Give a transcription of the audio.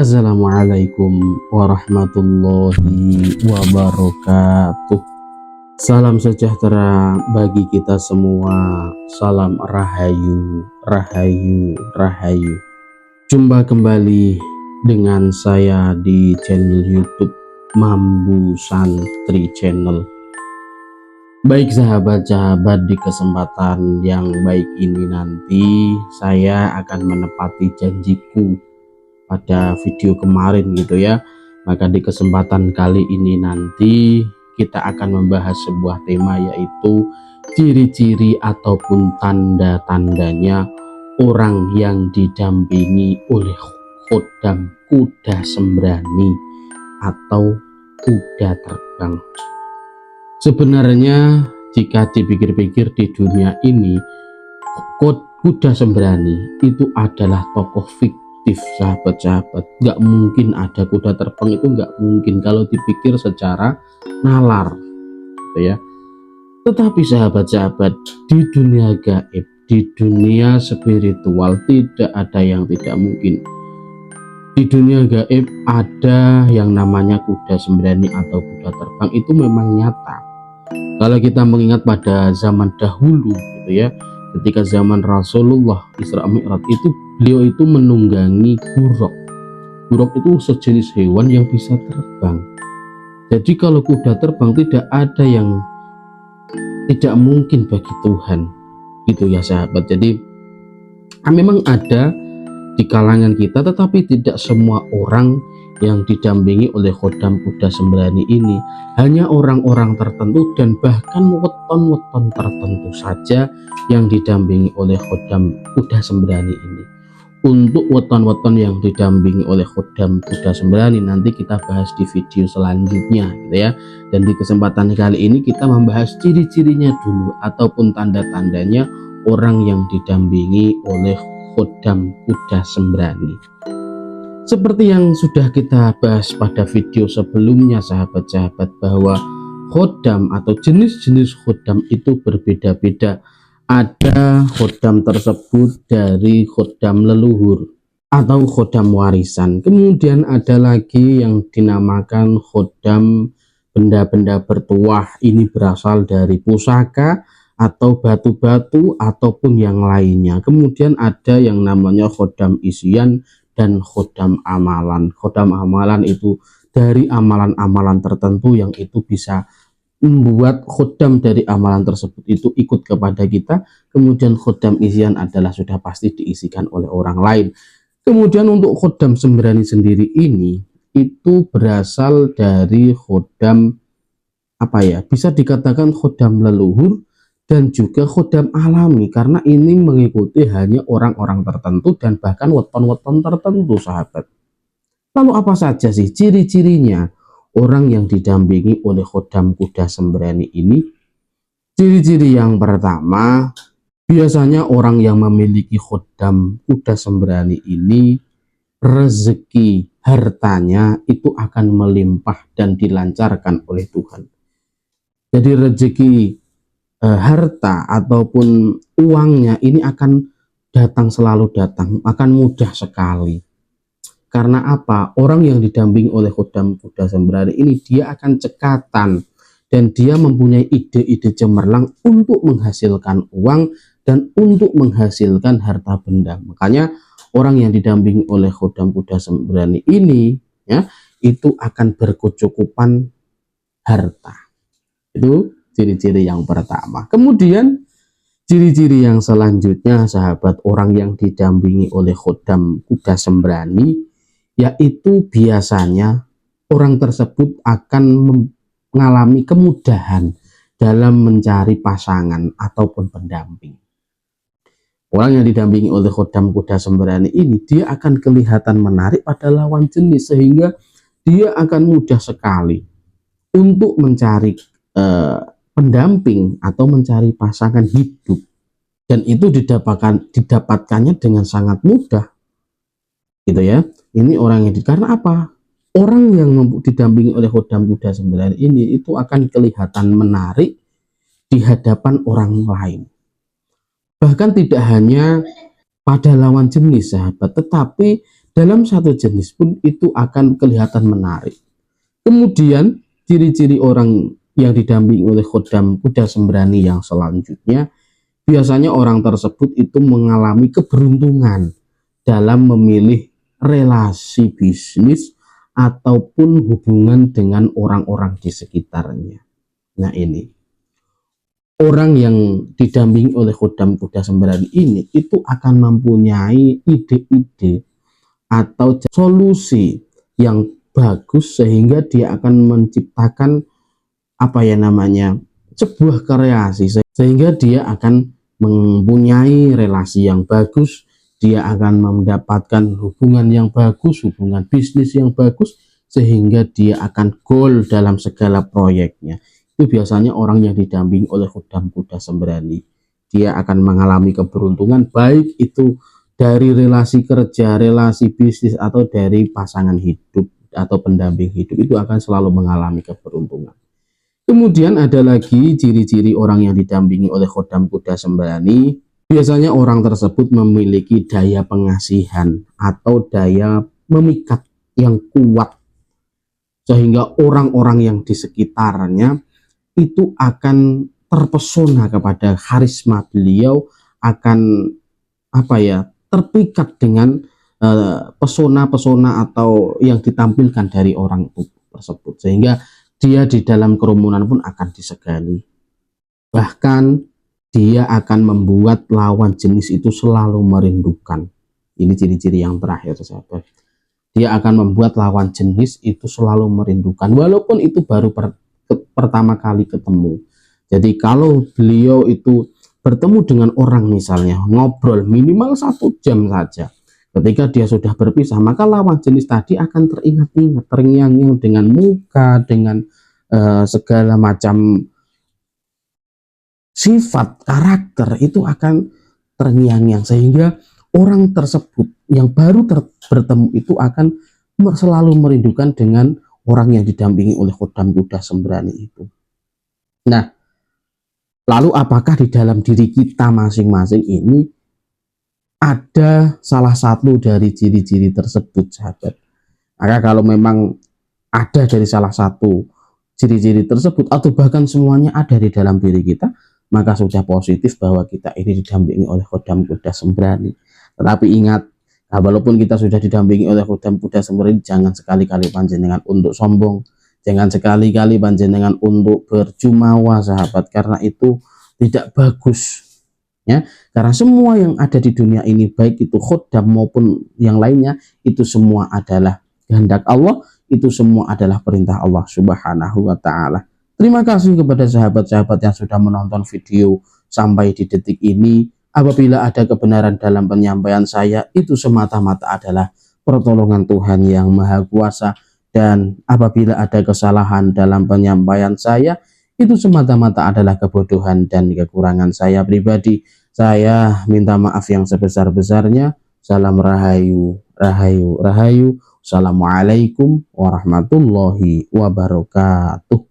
Assalamualaikum warahmatullahi wabarakatuh. Salam sejahtera bagi kita semua. Salam rahayu, rahayu, rahayu. Jumpa kembali dengan saya di channel YouTube Mambu Santri Channel. Baik sahabat-sahabat, di kesempatan yang baik ini nanti saya akan menepati janjiku pada video kemarin gitu ya. Maka di kesempatan kali ini nanti kita akan membahas sebuah tema, yaitu ciri-ciri ataupun tanda-tandanya orang yang didampingi oleh khodam kuda sembrani atau kuda terbang. Sebenarnya jika dipikir-pikir, di dunia ini kuda sembrani itu adalah tokoh fiktif, sahabat-sahabat. Nggak mungkin ada kuda terbang, itu nggak mungkin kalau dipikir secara nalar gitu ya. Tetapi sahabat-sahabat, di dunia gaib, di dunia spiritual, tidak ada yang tidak mungkin. Di dunia gaib ada yang namanya kuda sembrani atau kuda terbang, itu memang nyata. Kalau kita mengingat pada zaman dahulu gitu ya, ketika zaman Rasulullah Isra Mi'raj, itu beliau itu menunggangi buruk. Buruk itu sejenis hewan yang bisa terbang. Jadi kalau kuda terbang, tidak ada yang tidak mungkin bagi Tuhan, gitu ya sahabat. Jadi memang ada di kalangan kita, tetapi tidak semua orang yang didampingi oleh khodam kuda sembrani ini. Hanya orang-orang tertentu dan bahkan weton-weton tertentu saja yang didampingi oleh khodam kuda sembrani ini. Untuk weton-weton yang didampingi oleh khodam kuda sembrani nanti kita bahas di video selanjutnya gitu ya. Dan di kesempatan kali ini kita membahas ciri-cirinya dulu ataupun tanda-tandanya orang yang didampingi oleh khodam kuda sembrani. Seperti yang sudah kita bahas pada video sebelumnya sahabat-sahabat, bahwa khodam atau jenis-jenis khodam itu berbeda-beda. Ada khodam tersebut dari khodam leluhur atau khodam warisan. Kemudian ada lagi yang dinamakan khodam benda-benda bertuah. Ini berasal dari pusaka atau batu-batu ataupun yang lainnya. Kemudian ada yang namanya khodam isian dan khodam amalan. Khodam amalan itu dari amalan-amalan tertentu yang itu bisa membuat khodam dari amalan tersebut itu ikut kepada kita. Kemudian khodam isian adalah sudah pasti diisikan oleh orang lain. Kemudian untuk khodam sembrani sendiri ini itu berasal dari khodam bisa dikatakan khodam leluhur dan juga khodam alami, karena ini mengikuti hanya orang-orang tertentu dan bahkan weton-weton tertentu sahabat. Lalu apa saja sih ciri-cirinya orang yang didampingi oleh khodam kuda sembrani ini? Ciri-ciri yang pertama, biasanya orang yang memiliki khodam kuda sembrani ini, rezeki hartanya itu akan melimpah dan dilancarkan oleh Tuhan. Jadi rezeki harta ataupun uangnya ini akan datang, selalu datang, akan mudah sekali. Karena apa? Orang yang didampingi oleh khodam kuda sembrani ini, dia akan cekatan dan dia mempunyai ide-ide cemerlang untuk menghasilkan uang dan untuk menghasilkan harta benda. Makanya orang yang didampingi oleh khodam kuda sembrani ini ya, itu akan berkecukupan harta. Itu ciri-ciri yang pertama. Kemudian ciri-ciri yang selanjutnya sahabat, orang yang didampingi oleh khodam kuda sembrani, yaitu biasanya orang tersebut akan mengalami kemudahan dalam mencari pasangan ataupun pendamping. Orang yang didampingi oleh khodam kuda sembrani ini, dia akan kelihatan menarik pada lawan jenis, sehingga dia akan mudah sekali untuk mencari pendamping atau mencari pasangan hidup, dan itu didapatkannya dengan sangat mudah gitu ya. Ini orang yang karena apa? Orang yang didampingi oleh khodam kuda sembrani ini itu akan kelihatan menarik di hadapan orang lain. Bahkan tidak hanya pada lawan jenis sahabat, tetapi dalam satu jenis pun itu akan kelihatan menarik. Kemudian ciri-ciri orang yang didampingi oleh khodam kuda sembrani yang selanjutnya, biasanya orang tersebut itu mengalami keberuntungan dalam memilih relasi bisnis ataupun hubungan dengan orang-orang di sekitarnya. Nah, ini orang yang didampingi oleh khodam kuda sembrani ini itu akan mempunyai ide-ide atau solusi yang bagus sehingga dia akan menciptakan sebuah kreasi sehingga dia akan mempunyai relasi yang bagus, dia akan mendapatkan hubungan yang bagus, hubungan bisnis yang bagus, sehingga dia akan goal dalam segala proyeknya. Itu biasanya orang yang didampingi oleh khodam kuda sembrani. Dia akan mengalami keberuntungan, baik itu dari relasi kerja, relasi bisnis, atau dari pasangan hidup atau pendamping hidup, itu akan selalu mengalami keberuntungan. Kemudian ada lagi ciri-ciri orang yang didampingi oleh khodam kuda sembrani. Biasanya orang tersebut memiliki daya pengasihan atau daya memikat yang kuat, sehingga orang-orang yang di sekitarnya itu akan terpesona kepada karisma beliau, akan terpikat dengan pesona-pesona atau yang ditampilkan dari orang tersebut, sehingga dia di dalam kerumunan pun akan disegani. Bahkan dia akan membuat lawan jenis itu selalu merindukan. Ini ciri-ciri yang terakhir, sahabat. Dia akan membuat lawan jenis itu selalu merindukan, walaupun itu baru pertama kali ketemu. Jadi kalau beliau itu bertemu dengan orang, misalnya ngobrol minimal 1 jam saja, ketika dia sudah berpisah, maka lawan jenis tadi akan teringat-ingat, terngiang-ngiang dengan muka, dengan segala macam sifat, karakter, itu akan terngiang-ngiang, sehingga orang tersebut yang baru bertemu itu akan selalu merindukan dengan orang yang didampingi oleh khodam kuda sembrani itu. Nah, lalu apakah di dalam diri kita masing-masing ini ada salah satu dari ciri-ciri tersebut, sahabat? Maka kalau memang ada dari salah satu ciri-ciri tersebut, atau bahkan semuanya ada di dalam diri kita, maka sudah positif bahwa kita ini didampingi oleh khodam kuda sembrani. Tetapi ingat, walaupun kita sudah didampingi oleh khodam kuda sembrani, jangan sekali-kali panjenengan untuk sombong, jangan sekali-kali panjenengan untuk berjumawa, sahabat, karena itu tidak bagus. Ya, karena semua yang ada di dunia ini, baik itu khodam maupun yang lainnya, itu semua adalah kehendak Allah, itu semua adalah perintah Allah Subhanahu wa Ta'ala. Terima kasih kepada sahabat-sahabat yang sudah menonton video sampai di detik ini. Apabila ada kebenaran dalam penyampaian saya, itu semata-mata adalah pertolongan Tuhan yang Maha Kuasa. Dan apabila ada kesalahan dalam penyampaian saya, itu semata-mata adalah kebodohan dan kekurangan saya pribadi. Saya minta maaf yang sebesar-besarnya. Salam rahayu, rahayu, rahayu. Assalamualaikum warahmatullahi wabarakatuh.